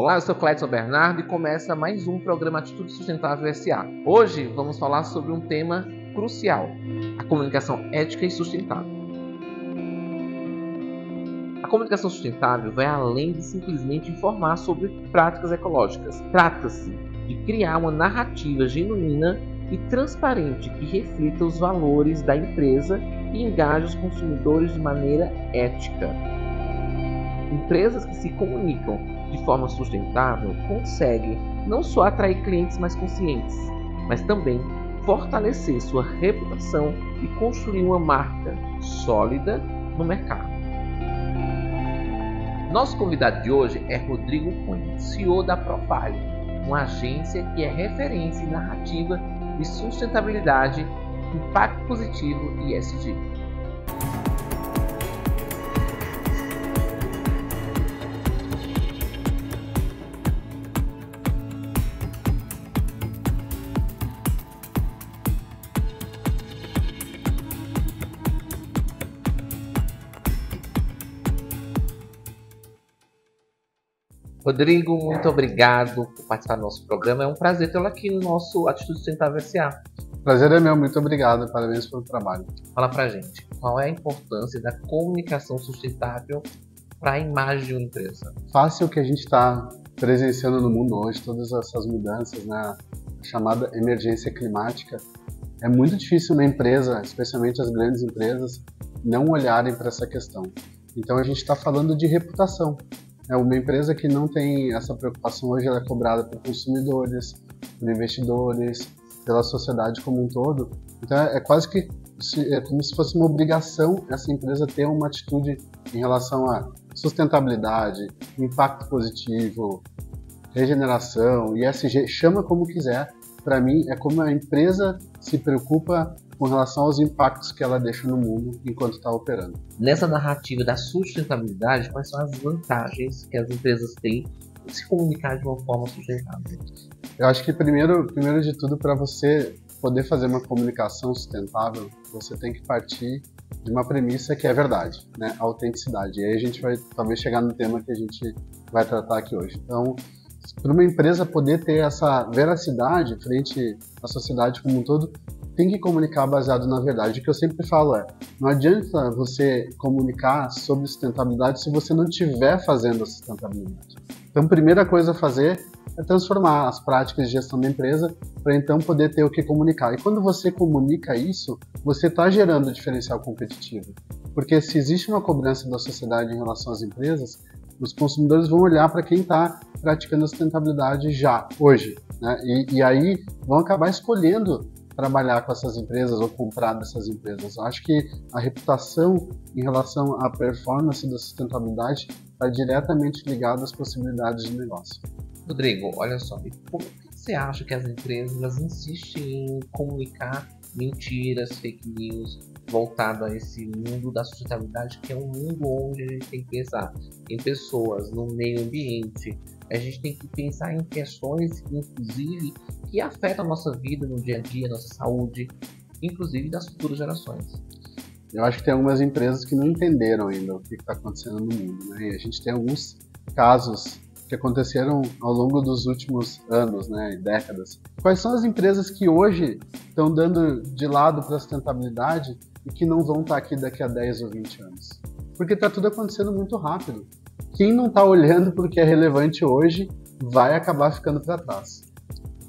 Olá, eu sou Clédson Bernardo e começa mais um programa Atitude Sustentável S.A. Hoje vamos falar sobre um tema crucial, a comunicação ética e sustentável. A comunicação sustentável vai além de simplesmente informar sobre práticas ecológicas. Trata-se de criar uma narrativa genuína e transparente que reflita os valores da empresa e engaje os consumidores de maneira ética. Empresas que se comunicam de forma sustentável conseguem não só atrair clientes mais conscientes, mas também fortalecer sua reputação e construir uma marca sólida no mercado. Nosso convidado de hoje é Rodrigo Cunha, CEO da Profile, uma agência que é referência em narrativa de sustentabilidade, impacto positivo e ESG. Rodrigo, muito obrigado por participar do nosso programa. É um prazer tê-lo aqui no nosso Atitude Sustentável S.A. Prazer é meu, muito obrigado, parabéns pelo trabalho. Fala pra gente, qual é a importância da comunicação sustentável para a imagem de uma empresa? Fácil que a gente está presenciando no mundo hoje, todas essas mudanças, né? A chamada emergência climática. É muito difícil na empresa, especialmente as grandes empresas, não olharem para essa questão. Então a gente está falando de reputação. É uma empresa que não tem essa preocupação hoje, ela é cobrada por consumidores, por investidores, pela sociedade como um todo. Então é quase que como se fosse uma obrigação essa empresa ter uma atitude em relação a sustentabilidade, impacto positivo, regeneração, ESG, chama como quiser. Para mim é como a empresa se preocupa com relação aos impactos que ela deixa no mundo enquanto está operando. Nessa narrativa da sustentabilidade, quais são as vantagens que as empresas têm em se comunicar de uma forma sustentável? Eu acho que primeiro de tudo, para você poder fazer uma comunicação sustentável, você tem que partir de uma premissa que é verdade, né? A autenticidade. E aí a gente vai talvez chegar no tema que a gente vai tratar aqui hoje. Então, para uma empresa poder ter essa veracidade frente à sociedade como um todo, tem que comunicar baseado na verdade. O que eu sempre falo é, não adianta você comunicar sobre sustentabilidade se você não estiver fazendo a sustentabilidade. Então, a primeira coisa a fazer é transformar as práticas de gestão da empresa para então poder ter o que comunicar. E quando você comunica isso, você está gerando diferencial competitivo. Porque se existe uma cobrança da sociedade em relação às empresas, os consumidores vão olhar para quem está praticando a sustentabilidade já, hoje, né? E aí vão acabar escolhendo trabalhar com essas empresas ou comprar dessas empresas. Eu acho que a reputação em relação à performance da sustentabilidade está diretamente ligada às possibilidades de negócio. Rodrigo, olha só, por que você acha que as empresas insistem em comunicar mentiras, fake news, voltado a esse mundo da sustentabilidade, que é um mundo onde a gente tem que pensar em pessoas, no meio ambiente? A gente tem que pensar em questões, inclusive, que afetam a nossa vida no dia a dia, nossa saúde, inclusive das futuras gerações. Eu acho que tem algumas empresas que não entenderam ainda o que está acontecendo no mundo, né? E a gente tem alguns casos que aconteceram ao longo dos últimos anos, né, e décadas. Quais são as empresas que hoje estão dando de lado para a sustentabilidade e que não vão estar aqui daqui a 10 ou 20 anos? Porque está tudo acontecendo muito rápido. Quem não está olhando para o que é relevante hoje vai acabar ficando para trás.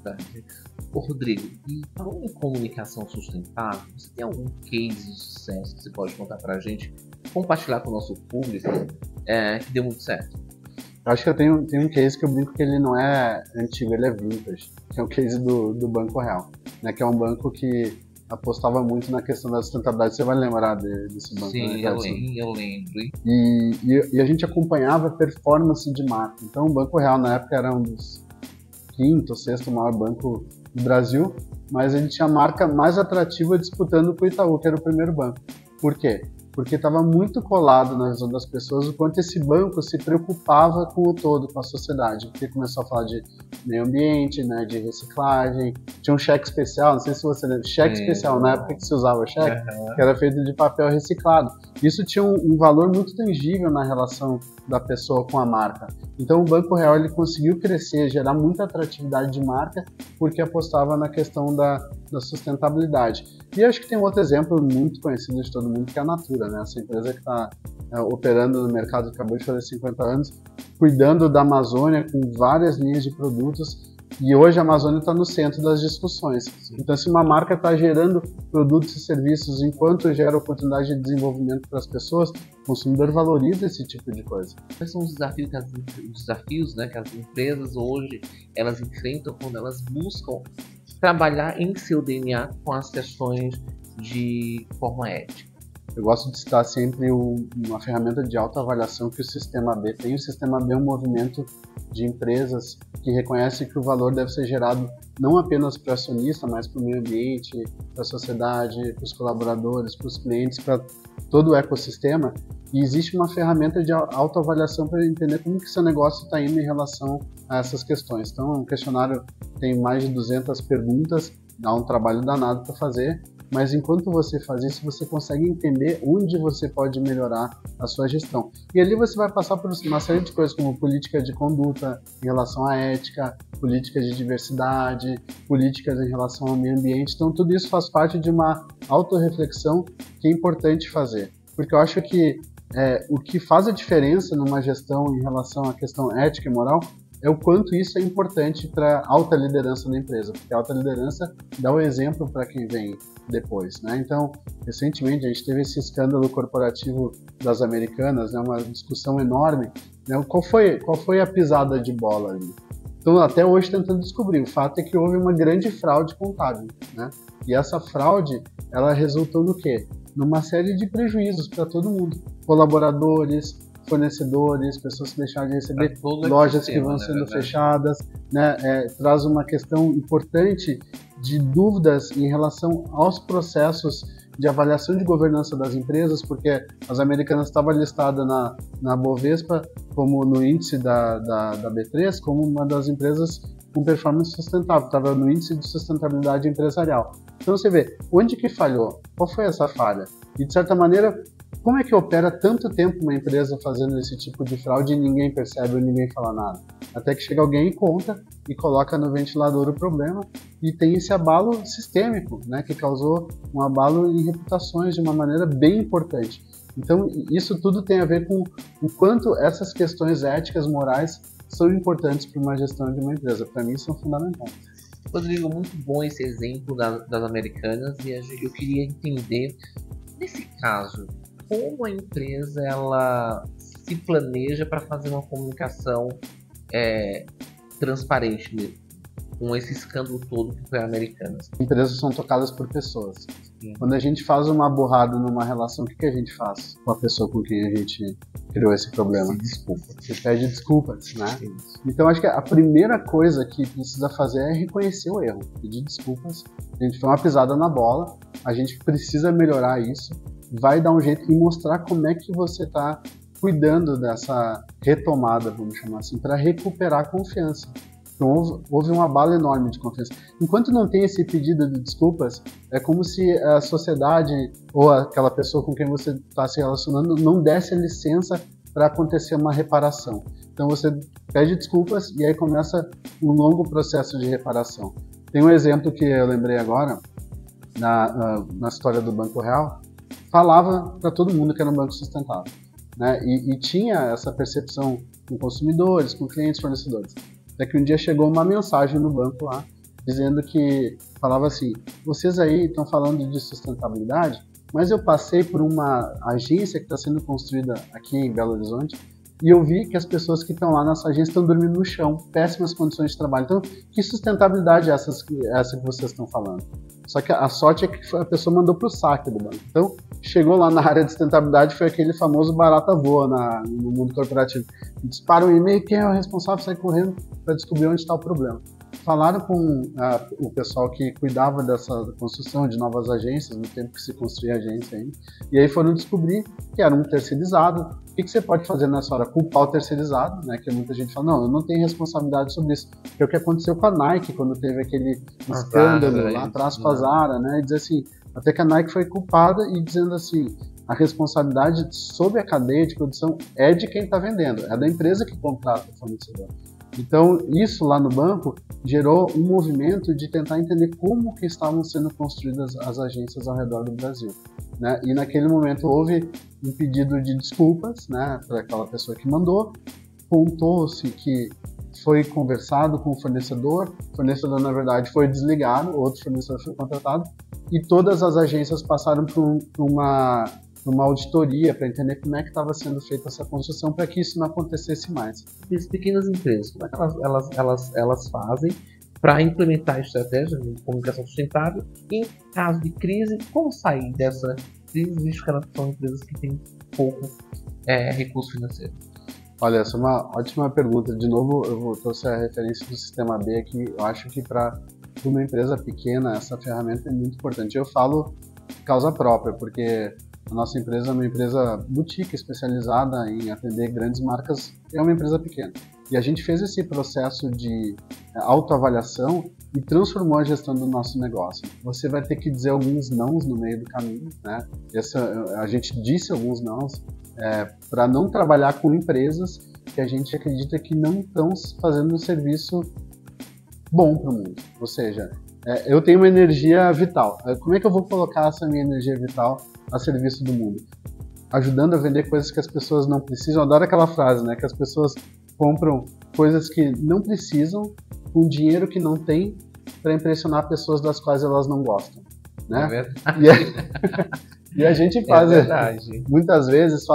Verdade. Ô Rodrigo, e falando em comunicação sustentável, você tem algum case de sucesso que você pode contar para a gente, compartilhar com o nosso público, que deu muito certo? Eu acho que eu tenho um case que eu brinco que ele não é antigo, ele é vintage, que é o case do Banco Real, né, que é um banco que apostava muito na questão da sustentabilidade. Você vai lembrar desse banco? Sim, né? eu lembro. E a gente acompanhava a performance de marca. Então o Banco Real na época era um dos quinto ou sexto maior banco do Brasil, mas ele tinha a marca mais atrativa disputando com o Itaú, que era o primeiro banco. Por quê? Porque estava muito colado na visão das pessoas o quanto esse banco se preocupava com o todo, com a sociedade. Porque começou a falar de meio ambiente, né, de reciclagem, tinha um cheque especial, não sei se você lembra, cheque especial, na época que se usava cheque, que era feito de papel reciclado. Isso tinha um valor muito tangível na relação da pessoa com a marca. Então o Banco Real ele conseguiu crescer, gerar muita atratividade de marca, porque apostava na questão da sustentabilidade. E acho que tem outro exemplo muito conhecido de todo mundo, que é a Natura, né? Essa empresa que está operando no mercado, acabou de fazer 50 anos, cuidando da Amazônia com várias linhas de produtos. E hoje a Amazônia está no centro das discussões. Então, se uma marca está gerando produtos e serviços enquanto gera oportunidade de desenvolvimento para as pessoas, o consumidor valoriza esse tipo de coisa. Quais são os desafios, né, que as empresas hoje elas enfrentam quando elas buscam trabalhar em seu DNA com as questões de forma ética? Eu gosto de citar sempre uma ferramenta de autoavaliação que o Sistema B tem. O Sistema B é um movimento de empresas que reconhece que o valor deve ser gerado não apenas para o acionista, mas para o meio ambiente, para a sociedade, para os colaboradores, para os clientes, para todo o ecossistema. E existe uma ferramenta de autoavaliação para entender como que seu negócio está indo em relação a essas questões. Então, o questionário tem mais de 200 perguntas, dá um trabalho danado para fazer, mas enquanto você faz isso, você consegue entender onde você pode melhorar a sua gestão. E ali você vai passar por uma série de coisas, como política de conduta em relação à ética, políticas de diversidade, políticas em relação ao meio ambiente. Então, tudo isso faz parte de uma autorreflexão que é importante fazer. Porque eu acho que o que faz a diferença numa gestão em relação à questão ética e moral é o quanto isso é importante para a alta liderança da empresa, porque a alta liderança dá o exemplo para quem vem depois, né? Então, recentemente a gente teve esse escândalo corporativo das Americanas, né? Uma discussão enorme, né? Qual foi a pisada de bola ali? Então, até hoje tentando descobrir. O fato é que houve uma grande fraude contábil, né? E essa fraude, ela resultou no quê? Numa série de prejuízos para todo mundo, colaboradores, fornecedores, pessoas que deixaram de receber, lojas que vão sendo fechadas, né? Traz uma questão importante de dúvidas em relação aos processos de avaliação de governança das empresas, porque as Americanas estavam listadas na Bovespa como no índice da B3 como uma das empresas com performance sustentável, estava no índice de sustentabilidade empresarial. Então você vê, onde que falhou? Qual foi essa falha? E de certa maneira, como é que opera tanto tempo uma empresa fazendo esse tipo de fraude e ninguém percebe ou ninguém fala nada? Até que chega alguém e conta e coloca no ventilador o problema e tem esse abalo sistêmico, né, que causou um abalo em reputações de uma maneira bem importante. Então, isso tudo tem a ver com o quanto essas questões éticas, morais, são importantes para uma gestão de uma empresa. Para mim, são fundamentais. Rodrigo, muito bom esse exemplo das Americanas e eu queria entender, nesse caso, como a empresa ela se planeja para fazer uma comunicação transparente mesmo, com esse escândalo todo que foi a Americanas. Empresas são tocadas por pessoas. Sim. Quando a gente faz uma burrada numa relação, o que a gente faz com a pessoa com quem a gente criou esse problema? Desculpa. Você pede desculpas, né? Então acho que a primeira coisa que precisa fazer é reconhecer o erro, pedir desculpas. A gente foi uma pisada na bola, a gente precisa melhorar isso, vai dar um jeito e mostrar como é que você está cuidando dessa retomada, vamos chamar assim, para recuperar a confiança. Então, houve um abalo enorme de confiança. Enquanto não tem esse pedido de desculpas, é como se a sociedade ou aquela pessoa com quem você está se relacionando não desse a licença para acontecer uma reparação. Então você pede desculpas e aí começa um longo processo de reparação. Tem um exemplo que eu lembrei agora, na história do Banco Real, falava para todo mundo que era um banco sustentável, né? E tinha essa percepção com consumidores, com clientes, fornecedores. Até que um dia chegou uma mensagem no banco lá, dizendo que, falava assim, vocês aí estão falando de sustentabilidade, mas eu passei por uma agência que está sendo construída aqui em Belo Horizonte e eu vi que as pessoas que estão lá nessa agência estão dormindo no chão, péssimas condições de trabalho. Então, que sustentabilidade é essa que vocês estão falando? Só que a sorte é que a pessoa mandou para o saque do banco. Então, chegou lá na área de sustentabilidade, foi aquele famoso barata voa no mundo corporativo. Dispara um e-mail, quem é o responsável, sai correndo para descobrir onde está o problema. Falaram com o pessoal que cuidava dessa construção de novas agências, no tempo que se construía agência ainda, e aí foram descobrir que era um terceirizado. O que você pode fazer nessa hora? Culpar o terceirizado, né? Que muita gente fala, não, eu não tenho responsabilidade sobre isso. Que é o que aconteceu com a Nike, quando teve aquele escândalo lá atrás com a Zara, né? E dizer assim, Até que a Nike foi culpada e dizendo assim, a responsabilidade sobre a cadeia de produção é de quem está vendendo, é da empresa que contrata o fornecedor. Então, isso lá no banco gerou um movimento de tentar entender como que estavam sendo construídas as agências ao redor do Brasil, né? E naquele momento houve um pedido de desculpas, né, para aquela pessoa que mandou, contou-se que foi conversado com o fornecedor na verdade foi desligado, outro fornecedor foi contratado, e todas as agências passaram por uma auditoria para entender como é que estava sendo feita essa construção para que isso não acontecesse mais. As pequenas empresas, como é que elas fazem para implementar a estratégia de comunicação sustentável e, em caso de crise, como sair dessa crise, visto que elas são empresas que têm pouco recurso financeiro? Olha, essa é uma ótima pergunta. De novo, eu trouxe a referência do Sistema B aqui. Eu acho que para uma empresa pequena, essa ferramenta é muito importante. Eu falo causa própria, porque a nossa empresa é uma empresa boutique especializada em atender grandes marcas, é uma empresa pequena. E a gente fez esse processo de autoavaliação e transformou a gestão do nosso negócio. Você vai ter que dizer alguns nãos no meio do caminho, né? A gente disse alguns nãos para não trabalhar com empresas que a gente acredita que não estão fazendo um serviço bom para o mundo. Ou seja, eu tenho uma energia vital. Como é que eu vou colocar essa minha energia vital a serviço do mundo? Ajudando a vender coisas que as pessoas não precisam. Eu adoro aquela frase, né? Que as pessoas compram coisas que não precisam com dinheiro que não tem para impressionar pessoas das quais elas não gostam, né? É verdade. E a gente faz, muitas vezes,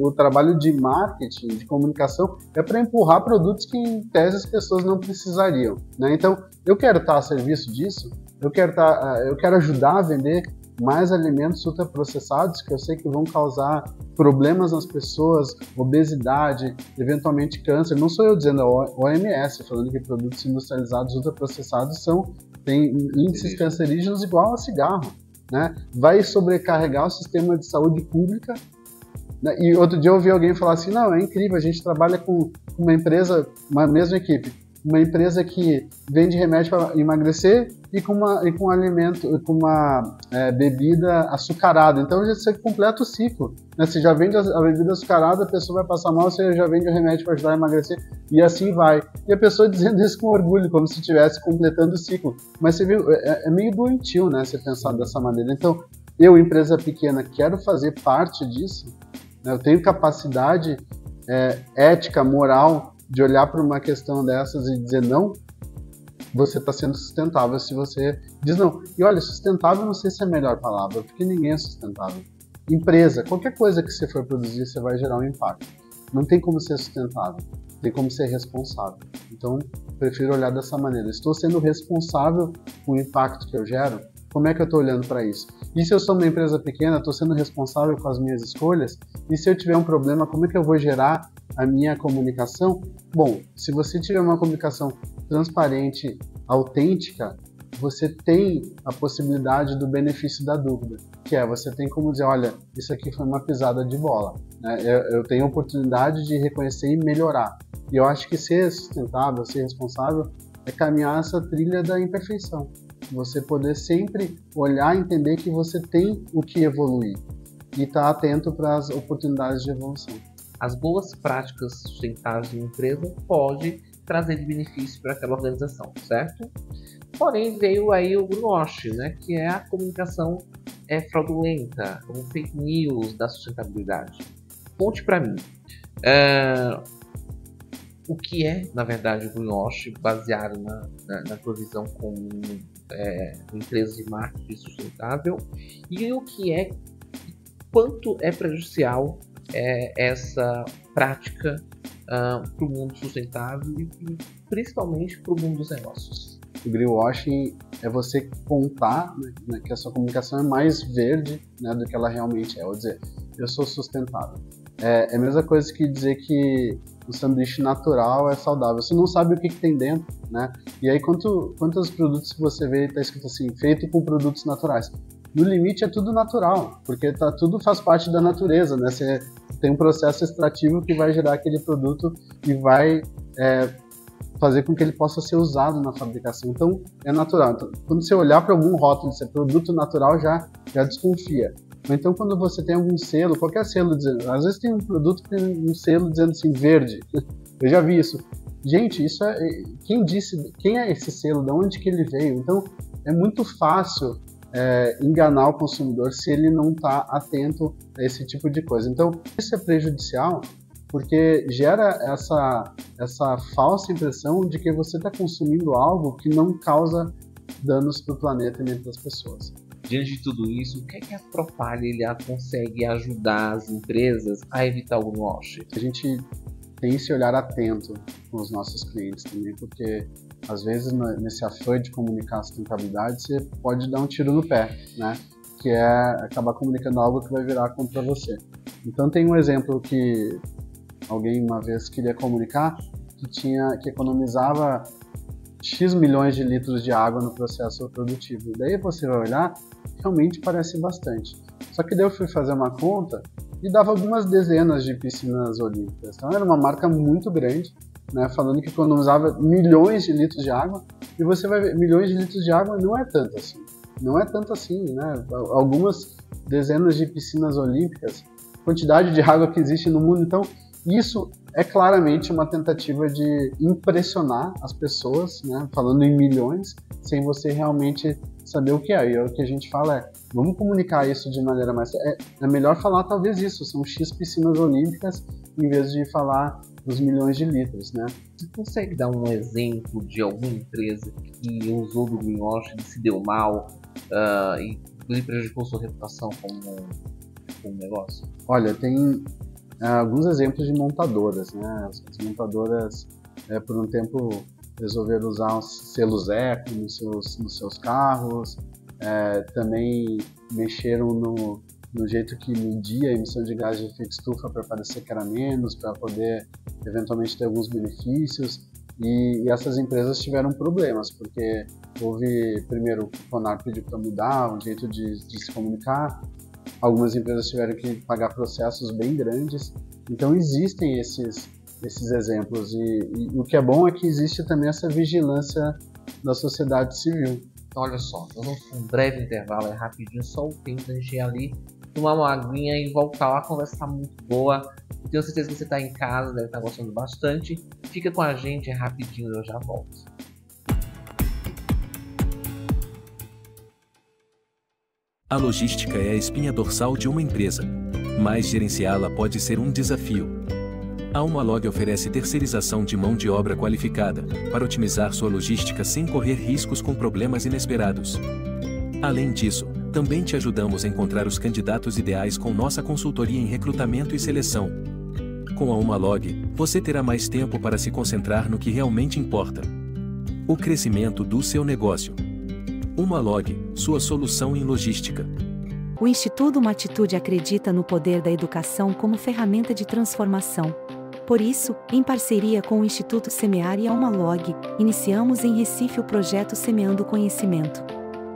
o trabalho de marketing, de comunicação, para empurrar produtos que, em tese, as pessoas não precisariam, né? Então, eu quero estar a serviço disso, eu quero ajudar a vender mais alimentos ultraprocessados, que eu sei que vão causar problemas nas pessoas, obesidade, eventualmente câncer. Não sou eu dizendo, é a OMS falando que produtos industrializados ultraprocessados têm índices cancerígenos igual a cigarro, né? Vai sobrecarregar o sistema de saúde pública, né? E outro dia eu ouvi alguém falar assim, não, é incrível, a gente trabalha com uma empresa, uma mesma equipe, uma empresa que vende remédio para emagrecer e com um alimento, com uma bebida açucarada. Então você completa o ciclo, né? Você já vende a bebida açucarada, a pessoa vai passar mal, você já vende o remédio para ajudar a emagrecer, e assim vai. E a pessoa dizendo isso com orgulho, como se estivesse completando o ciclo. Mas você viu, é meio doentio, né, você pensar dessa maneira. Então, eu, empresa pequena, quero fazer parte disso, né? Eu tenho capacidade ética, moral, de olhar para uma questão dessas e dizer não, você está sendo sustentável se você diz não. E olha, sustentável não sei se é a melhor palavra, porque ninguém é sustentável. Empresa, qualquer coisa que você for produzir, você vai gerar um impacto. Não tem como ser sustentável, tem como ser responsável. Então, prefiro olhar dessa maneira. Estou sendo responsável com o impacto que eu gero? Como é que eu estou olhando para isso? E se eu sou uma empresa pequena, estou sendo responsável com as minhas escolhas? E se eu tiver um problema, como é que eu vou gerar a minha comunicação? Bom, se você tiver uma comunicação transparente, autêntica, você tem a possibilidade do benefício da dúvida, que você tem como dizer, olha, isso aqui foi uma pisada de bola, né? Eu tenho a oportunidade de reconhecer e melhorar. E eu acho que ser sustentável, ser responsável, é caminhar essa trilha da imperfeição. Você poder sempre olhar e entender que você tem o que evoluir e estar atento para as oportunidades de evolução. As boas práticas sustentáveis de uma empresa podem trazer benefício para aquela organização, certo? Porém, veio aí o greenwashing, né, que é a comunicação fraudulenta, como fake news da sustentabilidade. Conte para mim, o que é, na verdade, o greenwashing baseado na tua visão como empresa de marketing sustentável, e o que quanto é prejudicial essa prática para o mundo sustentável e principalmente para o mundo dos negócios. O greenwashing é você contar, né, que a sua comunicação é mais verde, né, do que ela realmente é. Ou dizer, eu sou sustentável. É a mesma coisa que dizer que o sanduíche natural é saudável. Você não sabe o que tem dentro, né? E aí quantos produtos você vê está escrito assim, feito com produtos naturais? No limite é tudo natural, porque tudo faz parte da natureza, né? Você tem um processo extrativo que vai gerar aquele produto e vai fazer com que ele possa ser usado na fabricação. Então, é natural. Então, quando você olhar para algum rótulo de ser produto natural, já desconfia. Então, quando você tem algum selo, qualquer selo dizendo... Às vezes tem um produto que tem um selo dizendo assim, verde. Eu já vi isso. Gente, isso é... Quem é esse selo? De onde que ele veio? Então, é muito fácil enganar o consumidor se ele não está atento a esse tipo de coisa. Então, isso é prejudicial porque gera essa falsa impressão de que você está consumindo algo que não causa danos para o planeta e nem para as pessoas. Diante de tudo isso, o que é que a Propalha consegue ajudar as empresas a evitar o greenwashing? A gente tem esse olhar atento com os nossos clientes também, porque às vezes nesse afã de comunicar a sustentabilidade, você pode dar um tiro no pé, né? Que é acabar comunicando algo que vai virar contra você. Então tem um exemplo que alguém uma vez queria comunicar que economizava X milhões de litros de água no processo produtivo. E daí você vai olhar, realmente parece bastante. Só que daí eu fui fazer uma conta e dava algumas dezenas de piscinas olímpicas. Então era uma marca muito grande, né, falando que economizava milhões de litros de água. E você vai ver, milhões de litros de água não é tanto assim. Não é tanto assim, né? Algumas dezenas de piscinas olímpicas, quantidade de água que existe no mundo. Então, isso é claramente uma tentativa de impressionar as pessoas, né, falando em milhões, sem você realmente saber o que é. E o que a gente fala vamos comunicar isso de maneira mais... É melhor falar talvez isso, são X piscinas olímpicas, em vez de falar dos milhões de litros, né? Você consegue dar um exemplo de alguma empresa que usou do greenwashing e se deu mal e prejudicou sua reputação como negócio? Olha, tem alguns exemplos de montadoras, né? As montadoras, por um tempo, resolveram usar os selos eco nos seus carros, também mexeram no jeito que media a emissão de gás de efeito estufa para parecer que era menos, para poder eventualmente ter alguns benefícios, e essas empresas tiveram problemas, porque houve, primeiro, o CONAR pediu para mudar o jeito de se comunicar, algumas empresas tiveram que pagar processos bem grandes, então existem esses exemplos, e o que é bom é que existe também essa vigilância da sociedade civil. Então, olha só, nós vamos para um breve intervalo, rapidinho, só o tempo da gente ir ali, tomar uma aguinha e voltar lá, a conversa tá muito boa, eu tenho certeza que você está em casa, deve estar gostando bastante, fica com a gente, rapidinho, eu já volto. A logística é a espinha dorsal de uma empresa, mas gerenciá-la pode ser um desafio. A Humalog oferece terceirização de mão de obra qualificada para otimizar sua logística sem correr riscos com problemas inesperados. Além disso, também te ajudamos a encontrar os candidatos ideais com nossa consultoria em recrutamento e seleção. Com a Humalog, você terá mais tempo para se concentrar no que realmente importa: o crescimento do seu negócio. Humalog, sua solução em logística. O Instituto Uma Atitude acredita no poder da educação como ferramenta de transformação. Por isso, em parceria com o Instituto Semear e a Humalog, iniciamos em Recife o projeto Semeando Conhecimento.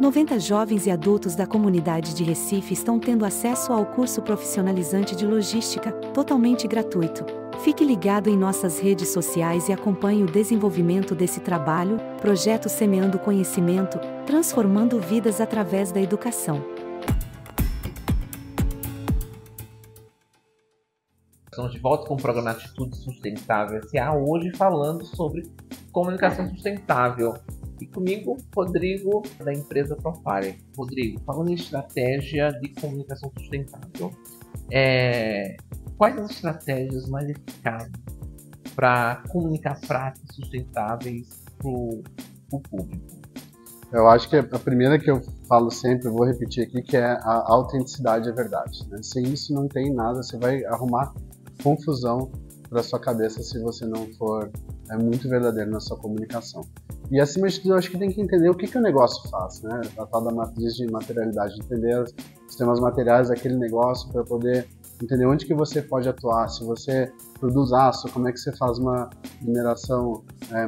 90 jovens e adultos da comunidade de Recife estão tendo acesso ao curso profissionalizante de logística, totalmente gratuito. Fique ligado em nossas redes sociais e acompanhe o desenvolvimento desse trabalho, Projeto Semeando Conhecimento, transformando vidas através da educação. Estamos de volta com o programa Atitude Sustentável S.A. hoje falando sobre comunicação sustentável. E comigo, Rodrigo, da empresa Propalha. Rodrigo, falando em estratégia de comunicação sustentável, quais as estratégias mais eficazes para comunicar práticas sustentáveis para o público? Eu acho que a primeira que eu falo sempre, eu vou repetir aqui, que é a autenticidade é verdade, né? Sem isso não tem nada, você vai arrumar confusão para sua cabeça se você não for muito verdadeiro na sua comunicação. E acima de tudo, eu acho que tem que entender o que o negócio faz, né? A tal da matriz de materialidade, entender os sistemas materiais daquele negócio para poder entender onde que você pode atuar. Se você produz aço, como é que você faz uma mineração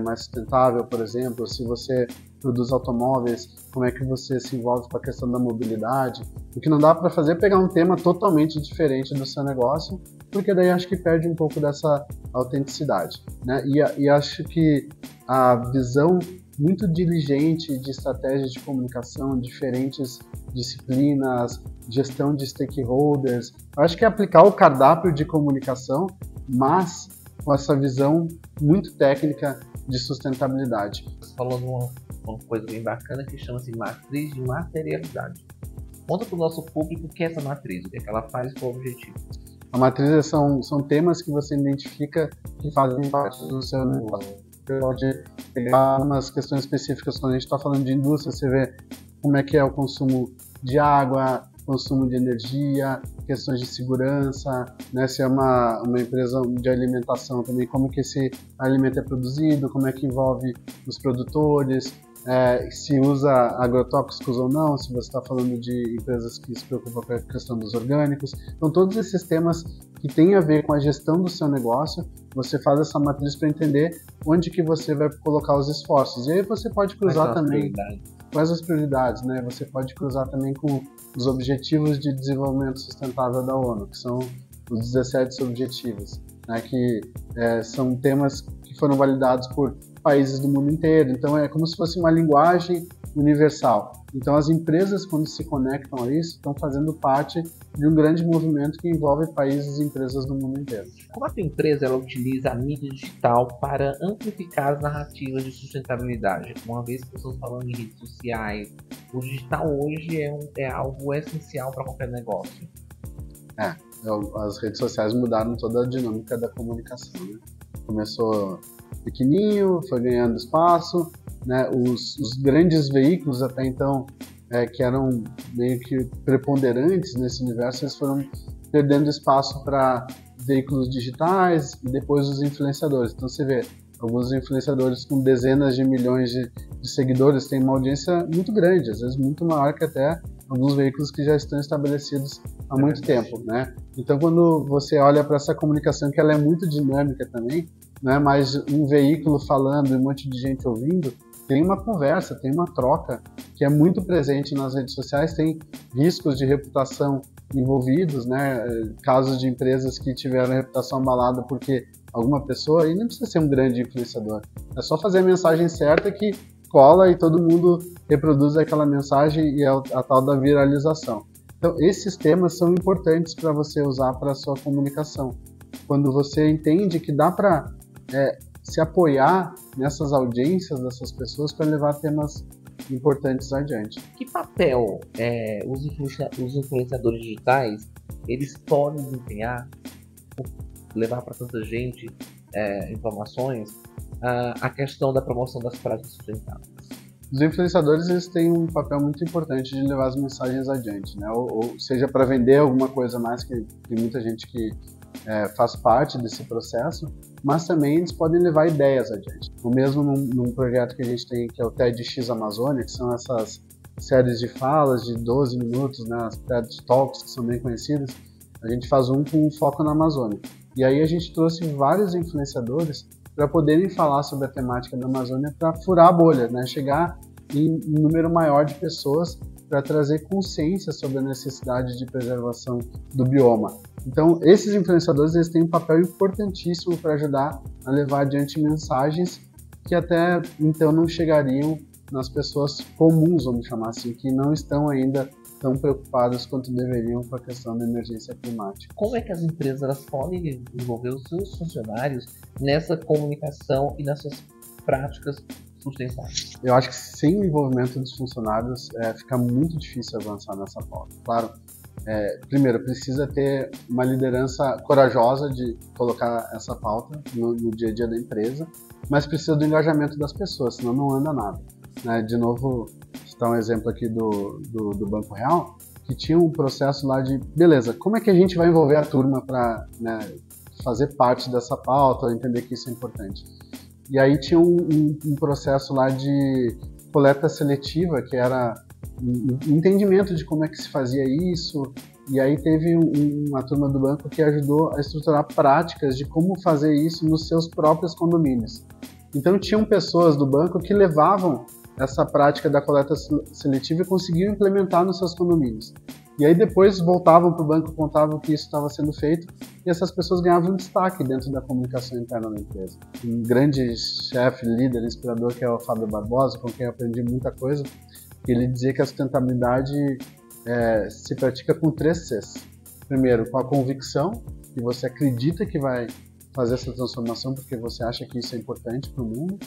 mais sustentável, por exemplo. Se você produz automóveis, como é que você se envolve com a questão da mobilidade. O que não dá para fazer é pegar um tema totalmente diferente do seu negócio porque daí acho que perde um pouco dessa autenticidade, né? E acho que a visão muito diligente de estratégias de comunicação, diferentes disciplinas, gestão de stakeholders, acho que é aplicar o cardápio de comunicação, mas com essa visão muito técnica de sustentabilidade. Você falou uma coisa bem bacana que chama-se matriz de materialidade. Conta para o nosso público o que é essa matriz, o que é que ela faz e qual é o objetivo. A matriz são temas que você identifica que fazem parte do seu negócio. Você pode pegar umas questões específicas quando a gente está falando de indústria, você vê como é que é o consumo de água, consumo de energia, questões de segurança, né? Se é uma empresa de alimentação também, como que esse alimento é produzido, como é que envolve os produtores, se usa agrotóxicos ou não, se você está falando de empresas que se preocupam com a questão dos orgânicos. Então, todos esses temas que têm a ver com a gestão do seu negócio, você faz essa matriz para entender onde que você vai colocar os esforços. E aí você pode cruzar também com as prioridades, né? Você pode cruzar também com os Objetivos de Desenvolvimento Sustentável da ONU, que são os 17 objetivos, né? Que são temas que foram validados por países do mundo inteiro. Então é como se fosse uma linguagem universal. Então as empresas, quando se conectam a isso, estão fazendo parte de um grande movimento que envolve países e empresas do mundo inteiro. Como a tua empresa ela utiliza a mídia digital para amplificar as narrativas de sustentabilidade? Uma vez que estamos falando em redes sociais, o digital hoje é algo essencial para qualquer negócio. As redes sociais mudaram toda a dinâmica da comunicação, né? Começou pequenininho, foi ganhando espaço, né? Os grandes veículos até então, que eram meio que preponderantes nesse universo, eles foram perdendo espaço para veículos digitais e depois os influenciadores. Então você vê, alguns influenciadores com dezenas de milhões de seguidores têm uma audiência muito grande, às vezes muito maior que até alguns veículos que já estão estabelecidos há muito tempo, né? Então quando você olha para essa comunicação, que ela é muito dinâmica também, não é mais um veículo falando e um monte de gente ouvindo, tem uma conversa, tem uma troca que é muito presente nas redes sociais, tem riscos de reputação envolvidos, né? Casos de empresas que tiveram a reputação abalada porque alguma pessoa, e não precisa ser um grande influenciador, é só fazer a mensagem certa que cola e todo mundo reproduz aquela mensagem e é a tal da viralização. Então esses temas são importantes para você usar para a sua comunicação. Quando você entende que dá para se apoiar nessas audiências dessas pessoas para levar temas importantes adiante. Que papel os influenciadores digitais eles podem desempenhar, levar para tanta gente informações, a questão da promoção das práticas sustentáveis? Os influenciadores eles têm um papel muito importante de levar as mensagens adiante, né? Ou seja, para vender alguma coisa mais, que tem muita gente que faz parte desse processo, mas também eles podem levar ideias adiante. O mesmo num projeto que a gente tem, que é o TEDx Amazônia, que são essas séries de falas de 12 minutos, né, as TED Talks, que são bem conhecidas. A gente faz um com foco na Amazônia. E aí a gente trouxe vários influenciadores para poderem falar sobre a temática da Amazônia, para furar a bolha, né, chegar em um número maior de pessoas, para trazer consciência sobre a necessidade de preservação do bioma. Então, esses influenciadores eles têm um papel importantíssimo para ajudar a levar adiante mensagens que até então não chegariam nas pessoas comuns, vamos chamar assim, que não estão ainda tão preocupadas quanto deveriam com a questão da emergência climática. Como é que as empresas elas podem envolver os seus funcionários nessa comunicação e nessas práticas sustentáveis? Eu acho que sem o envolvimento dos funcionários fica muito difícil avançar nessa pauta. Claro, primeiro, precisa ter uma liderança corajosa de colocar essa pauta no dia a dia da empresa, mas precisa do engajamento das pessoas, senão não anda nada, né? De novo, citar um exemplo aqui do Banco Real, que tinha um processo lá de, beleza, como é que a gente vai envolver a turma para, né, fazer parte dessa pauta, entender que isso é importante. E aí tinha um processo lá de coleta seletiva, que era um entendimento de como é que se fazia isso, e aí teve uma turma do banco que ajudou a estruturar práticas de como fazer isso nos seus próprios condomínios. Então tinham pessoas do banco que levavam essa prática da coleta seletiva e conseguiam implementar nos seus condomínios. E aí depois voltavam para o banco, contavam que isso estava sendo feito, e essas pessoas ganhavam destaque dentro da comunicação interna da empresa. Um grande chefe, líder, inspirador, que é o Fábio Barbosa, com quem eu aprendi muita coisa, ele dizia que a sustentabilidade se pratica com 3 Cs. Primeiro, com a convicção, que você acredita que vai fazer essa transformação porque você acha que isso é importante para o mundo.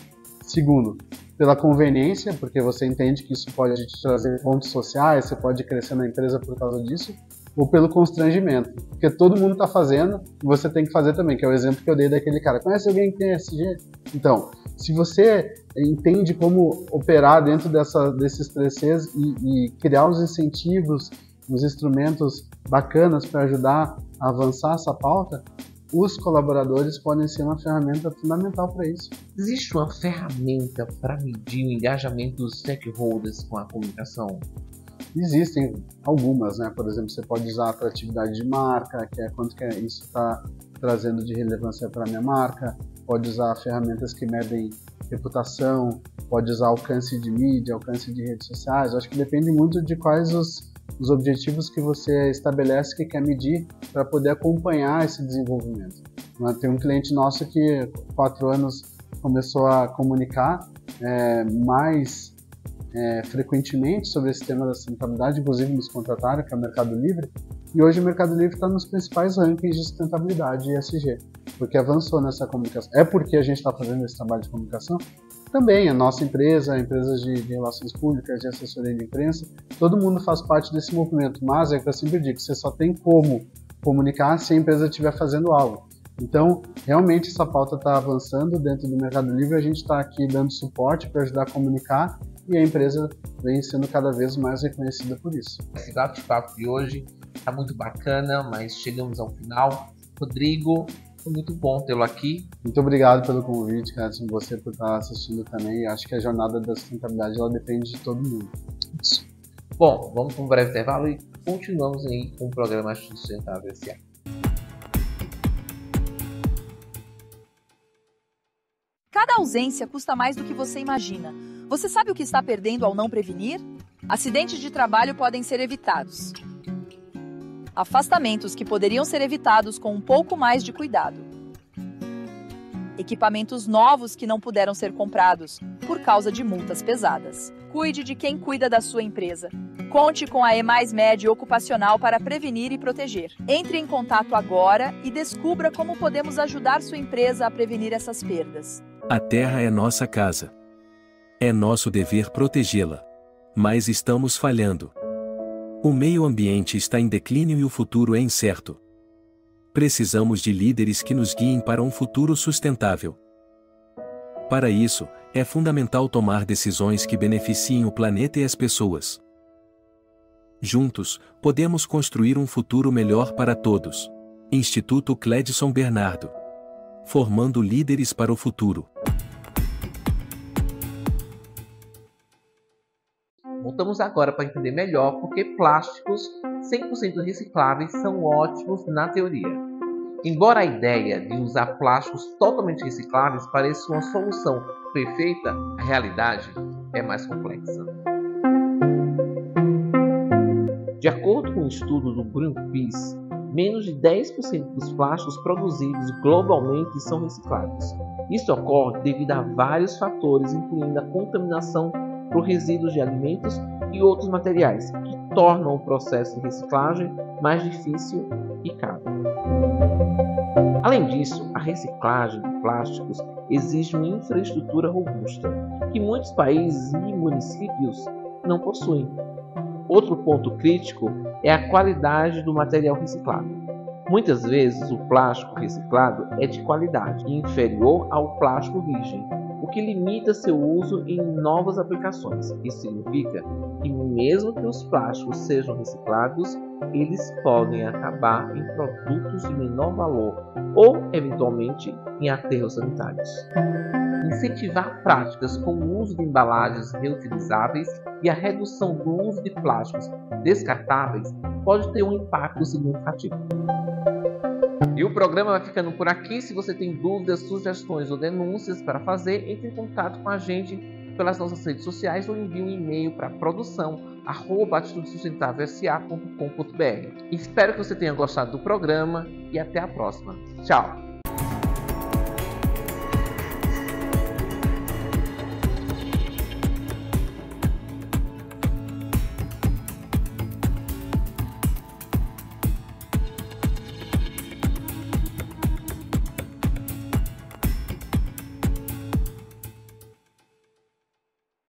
Segundo, pela conveniência, porque você entende que isso pode te trazer pontos sociais, você pode crescer na empresa por causa disso. Ou pelo constrangimento, porque todo mundo está fazendo e você tem que fazer também, que é o exemplo que eu dei daquele cara. Conhece alguém que tem ESG? Então, se você entende como operar dentro desses 3 Cs e criar os incentivos, os instrumentos bacanas para ajudar a avançar essa pauta, os colaboradores podem ser uma ferramenta fundamental para isso. Existe uma ferramenta para medir o engajamento dos stakeholders com a comunicação? Existem algumas, né? Por exemplo, você pode usar a atratividade de marca, que é quanto que isso está trazendo de relevância para a minha marca, pode usar ferramentas que medem reputação, pode usar alcance de mídia, alcance de redes sociais. Eu acho que depende muito de quais os objetivos que você estabelece que quer medir para poder acompanhar esse desenvolvimento. Tem um cliente nosso que 4 anos começou a comunicar mais frequentemente sobre esse tema da sustentabilidade, inclusive nos contrataram, que é o Mercado Livre, e hoje o Mercado Livre está nos principais rankings de sustentabilidade e ESG, porque avançou nessa comunicação. É porque a gente está fazendo esse trabalho de comunicação? Também, a nossa empresa, empresas de relações públicas, de assessoria de imprensa, todo mundo faz parte desse movimento, mas é que eu sempre digo, você só tem como comunicar se a empresa estiver fazendo algo. Então, realmente essa pauta está avançando dentro do Mercado Livre, a gente está aqui dando suporte para ajudar a comunicar e a empresa vem sendo cada vez mais reconhecida por isso. Esse bate-papo de hoje está muito bacana, mas chegamos ao final. Rodrigo, foi muito bom tê-lo aqui. Muito obrigado pelo convite, Cadson, você por estar assistindo também. Acho que a jornada da sustentabilidade ela depende de todo mundo. Isso. Bom, vamos para um breve intervalo e continuamos aí com o programa Sustentável S.A. Cada ausência custa mais do que você imagina. Você sabe o que está perdendo ao não prevenir? Acidentes de trabalho podem ser evitados. Afastamentos que poderiam ser evitados com um pouco mais de cuidado. Equipamentos novos que não puderam ser comprados por causa de multas pesadas. Cuide de quem cuida da sua empresa. Conte com a E+Med Ocupacional para prevenir e proteger. Entre em contato agora e descubra como podemos ajudar sua empresa a prevenir essas perdas. A terra é nossa casa. É nosso dever protegê-la. Mas estamos falhando. O meio ambiente está em declínio e o futuro é incerto. Precisamos de líderes que nos guiem para um futuro sustentável. Para isso, é fundamental tomar decisões que beneficiem o planeta e as pessoas. Juntos, podemos construir um futuro melhor para todos. Instituto Cledson Bernardo. Formando líderes para o futuro. Voltamos agora para entender melhor por que plásticos 100% recicláveis são ótimos na teoria. Embora a ideia de usar plásticos totalmente recicláveis pareça uma solução perfeita, a realidade é mais complexa. De acordo com um estudo do Greenpeace, menos de 10% dos plásticos produzidos globalmente são reciclados. Isso ocorre devido a vários fatores, incluindo a contaminação por resíduos de alimentos e outros materiais, que tornam o processo de reciclagem mais difícil e caro. Além disso, a reciclagem de plásticos exige uma infraestrutura robusta, que muitos países e municípios não possuem. Outro ponto crítico é a qualidade do material reciclado. Muitas vezes o plástico reciclado é de qualidade inferior ao plástico virgem, o que limita seu uso em novas aplicações. Isso significa que mesmo que os plásticos sejam reciclados, eles podem acabar em produtos de menor valor ou, eventualmente, em aterros sanitários. Incentivar práticas com o uso de embalagens reutilizáveis e a redução do uso de plásticos descartáveis pode ter um impacto significativo. E o programa vai ficando por aqui. Se você tem dúvidas, sugestões ou denúncias para fazer, entre em contato com a gente pelas nossas redes sociais ou envie um e-mail para produção@atitudesustentávelsa.com.br. Espero que você tenha gostado do programa e até a próxima. Tchau!